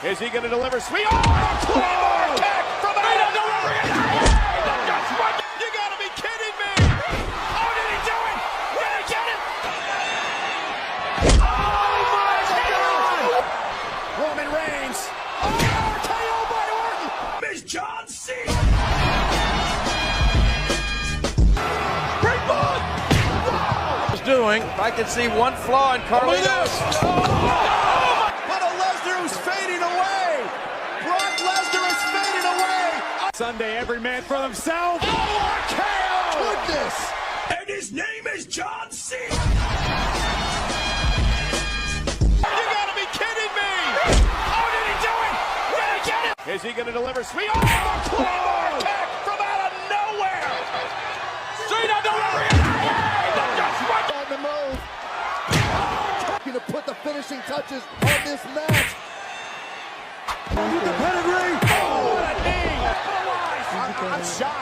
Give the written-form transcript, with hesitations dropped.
Is he going to deliver? Sweet. Oh, Claymore kick from out of nowhere. You got to be kidding me. Oh, did he do it? Did he get it? Oh, my God. Roman Reigns. Oh, KO by Orton. Miss John C. Great ball. Doing. If I can see one flaw in Carlito's. Sunday, every man for himself. Oh, KO! Goodness! And his name is John C. You gotta be kidding me! Oh, did he do it? Did he get it? Is he gonna deliver? Sweet. Oh, Claymore kick from out of nowhere! Straight on delivery! On the move. Going to put the finishing touches on this match. The pedigree! Oh, what a knee! I'm shocked.